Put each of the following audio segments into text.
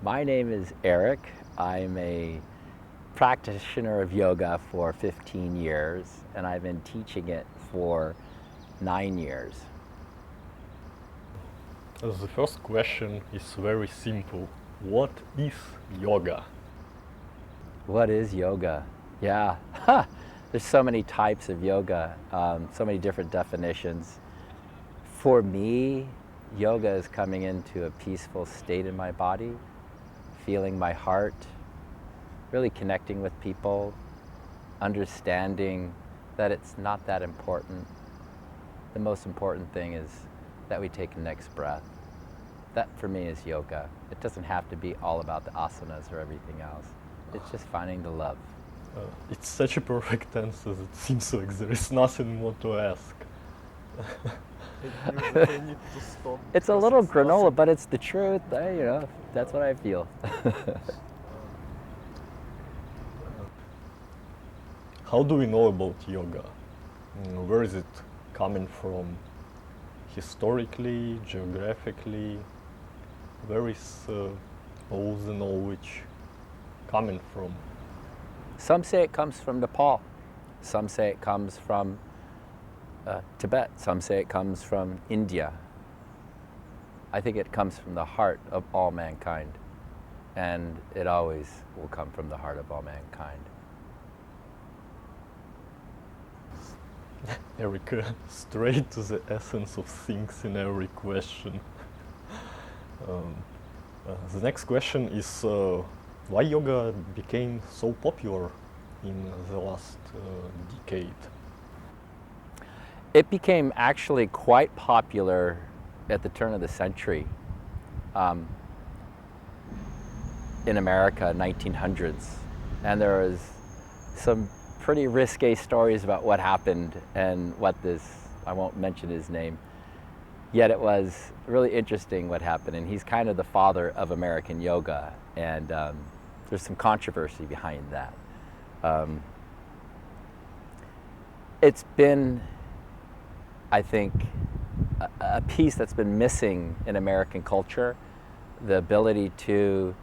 My name is Eric. I'm a practitioner of yoga for 15 years, and I've been teaching it for 9 years. The first question is very simple. What is yoga? What is yoga? Yeah, there's so many types of yoga, so many different definitions. For me, yoga is coming into a peaceful state in my body, feeling my heart, really connecting with people, understanding that it's not that important. The most important thing is that we take the next breath. That for me is yoga. It doesn't have to be all about the asanas or everything else. It's just finding the love. It's such a perfect answer. It seems like there is nothing more to ask. I need to stop. It's a because little it's granola, nothing. but it's the truth. That's what I feel. How do we know about yoga? Where is it coming from? Historically, geographically? Where is all the knowledge coming from? Some say it comes from Nepal. Some say it comes from Tibet. Some say it comes from India. I think it comes from the heart of all mankind. And it always will come from the heart of all mankind. Eric, straight to the essence of things in every question. The next question is why yoga became so popular in the last decade? It became actually quite popular at the turn of the century in America, 1900s. And there was some pretty risque stories about what happened and what I won't mention his name, yet it was really interesting what happened. And he's kind of the father of American yoga. And there's some controversy behind that. It's been, I think, a piece that's been missing in American culture, the ability to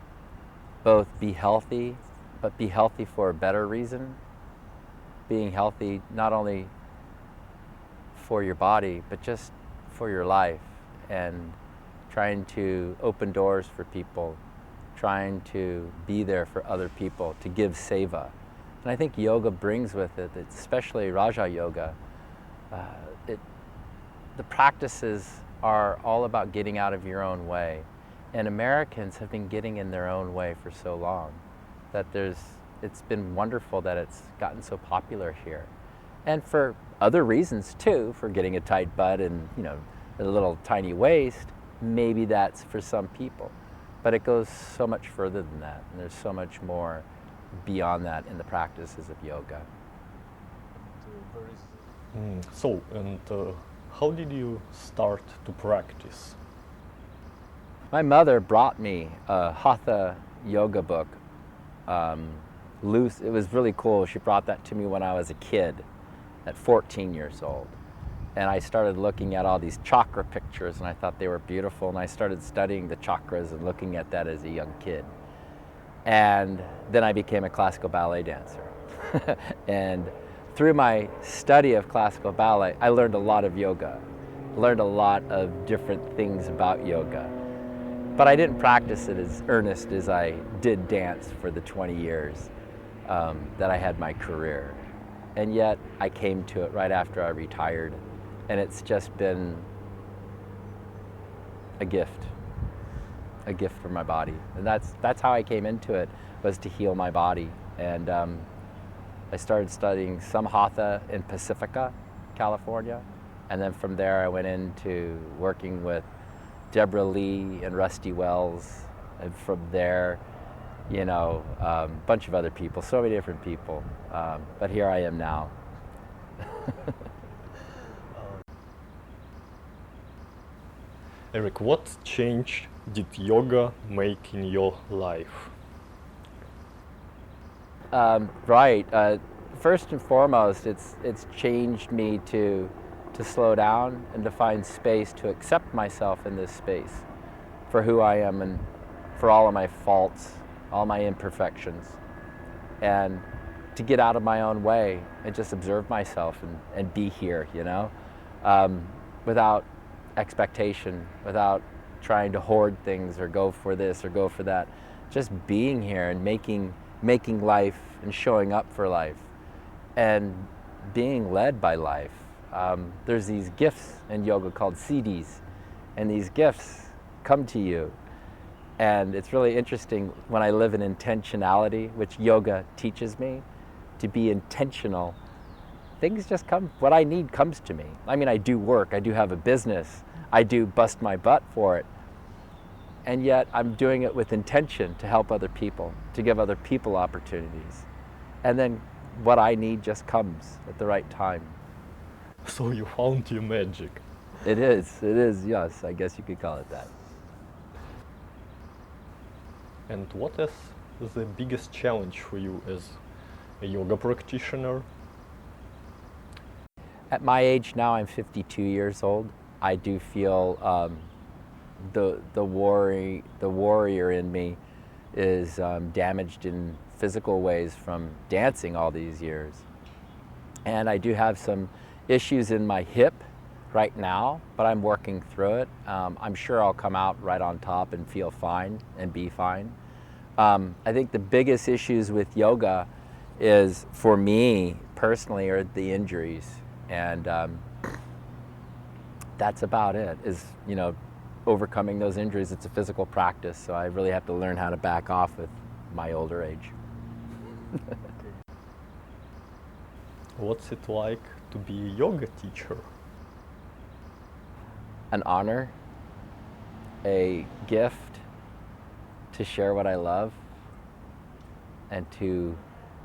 both be healthy, but be healthy for a better reason. Being healthy not only for your body, but just for your life, and trying to open doors for people, trying to be there for other people, to give seva. And I think yoga brings with it, especially Raja Yoga, the practices are all about getting out of your own way. And Americans have been getting in their own way for so long that it's been wonderful that it's gotten so popular here. And for other reasons too, for getting a tight butt and a little tiny waist, maybe that's for some people. But it goes so much further than that, and there's so much more beyond that in the practices of yoga. How did you start to practice? My mother brought me a Hatha yoga book. Loose. It was really cool. She brought that to me when I was a kid, at 14 years old. And I started looking at all these chakra pictures, and I thought they were beautiful. And I started studying the chakras and looking at that as a young kid. And then I became a classical ballet dancer. And through my study of classical ballet, I learned a lot of yoga, learned a lot of different things about yoga. But I didn't practice it as earnest as I did dance for the 20 years that I had my career. And yet I came to it right after I retired, and it's just been a gift for my body. And that's how I came into it, was to heal my body. And I started studying some Hatha in Pacifica, California. And then from there I went into working with Deborah Lee and Rusty Wells. And from there, a bunch of other people, so many different people. But here I am now. Eric, what change did yoga make in your life? Right. First and foremost, it's changed me to slow down and to find space to accept myself in this space for who I am for all of my faults, all my imperfections, and to get out of my own way and just observe myself and be here, you know, without expectation, without trying to hoard things or go for this or go for that. Just being here and making life and showing up for life and being led by life. There's these gifts in yoga called siddhis, and these gifts come to you. And it's really interesting when I live in intentionality, which yoga teaches me, to be intentional. Things just come, what I need comes to me. I mean, I do work, I do have a business, I do bust my butt for it. And yet I'm doing it with intention to help other people, to give other people opportunities. And then what I need just comes at the right time. So you found your magic. It is, yes, I guess you could call it that. And what is the biggest challenge for you as a yoga practitioner? At my age now, I'm 52 years old. I do feel the warrior in me is damaged in physical ways from dancing all these years. And I do have some issues in my hip right now, but I'm working through it. I'm sure I'll come out right on top and feel fine and be fine. I think the biggest issues with yoga is, for me personally, are the injuries. And that's about it, is, you know, overcoming those injuries. It's a physical practice, so I really have to learn how to back off with my older age. What's it like to be a yoga teacher? An honor, a gift to share what I love, and to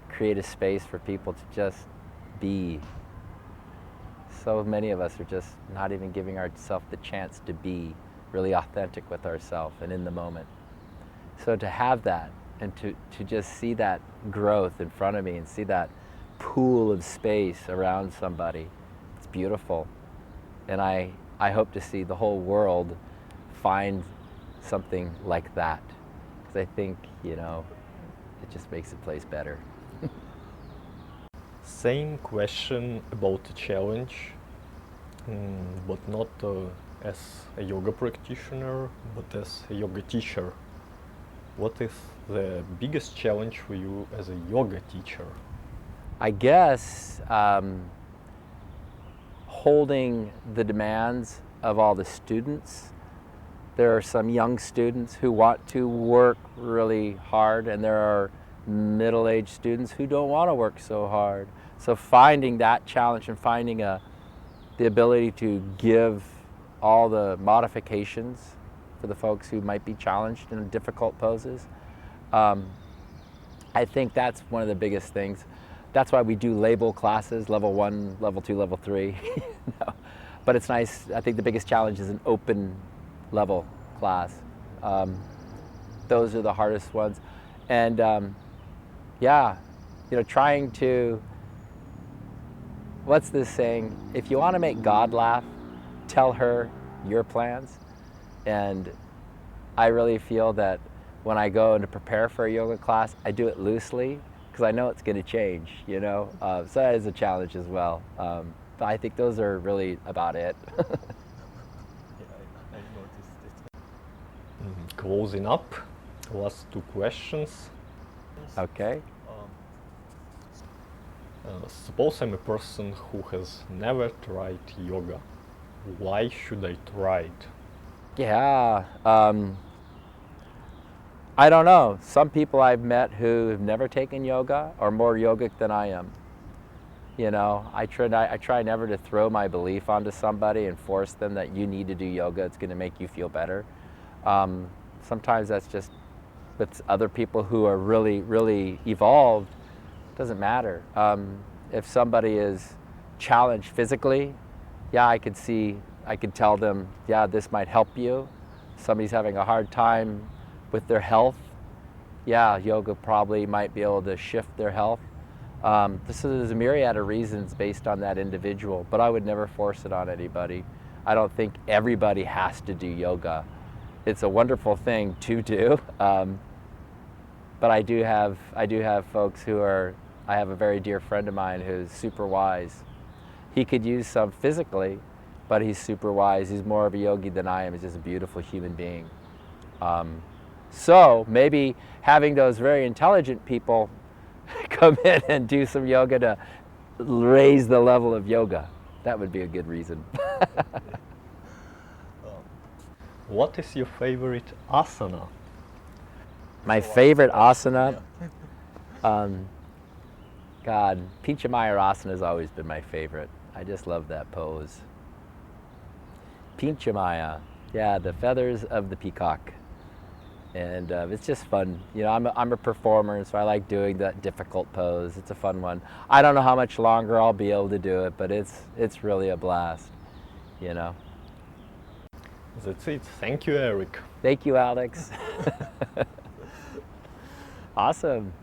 create a space for people to just be. So many of us are just not even giving ourselves the chance to be really authentic with ourselves and in the moment. So to have that and to just see that growth in front of me and see that pool of space around somebody, it's beautiful. And I hope to see the whole world find something like that, because I think, you know, it just makes the place better. Same question about the challenge, but not as a yoga practitioner, but as a yoga teacher. What is the biggest challenge for you as a yoga teacher? I guess holding the demands of all the students. There are some young students who want to work really hard, and there are middle-aged students who don't want to work so hard. So finding that challenge and finding the ability to give all the modifications for the folks who might be challenged in difficult poses, I think that's one of the biggest things. That's why we do label classes, level 1, level 2, level 3. No. But it's nice. I think the biggest challenge is an open level class. Those are the hardest ones. And yeah, you know, trying to, what's this saying? If you want to make God laugh, tell her your plans. And I really feel that when I go to prepare for a yoga class, I do it loosely, because I know it's going to change, you know. So that is a challenge as well. But I think those are really about it. I noticed it. Closing up, last two questions. Okay. Suppose I'm a person who has never tried yoga. Why should I try it? Yeah. I don't know. Some people I've met who have never taken yoga are more yogic than I am. You know, I try never to throw my belief onto somebody and force them that you need to do yoga, it's going to make you feel better. Sometimes that's just with other people who are really, really evolved. It doesn't matter. If somebody is challenged physically, yeah, I could tell them, yeah, this might help you. Somebody's having a hard time with their health, yeah, yoga probably might be able to shift their health. There's a myriad of reasons based on that individual, but I would never force it on anybody. I don't think everybody has to do yoga. it's a wonderful thing to do. But I do have folks who are. I have a very dear friend of mine who's super wise. He could use some physically, but he's super wise. He's more of a yogi than I am. He's just a beautiful human being. So maybe having those very intelligent people come in and do some yoga to raise the level of yoga. That would be a good reason. What is your favorite asana? My favorite asana, God, Pincha Mayurasana has always been my favorite. I just love that pose. Pincha Maya, yeah, the feathers of the peacock. And it's just fun. You know, I'm a performer, so I like doing that difficult pose. It's a fun one. I don't know how much longer I'll be able to do it, but it's really a blast, you know. That's it. Thank you, Eric. Thank you, Alex. Awesome.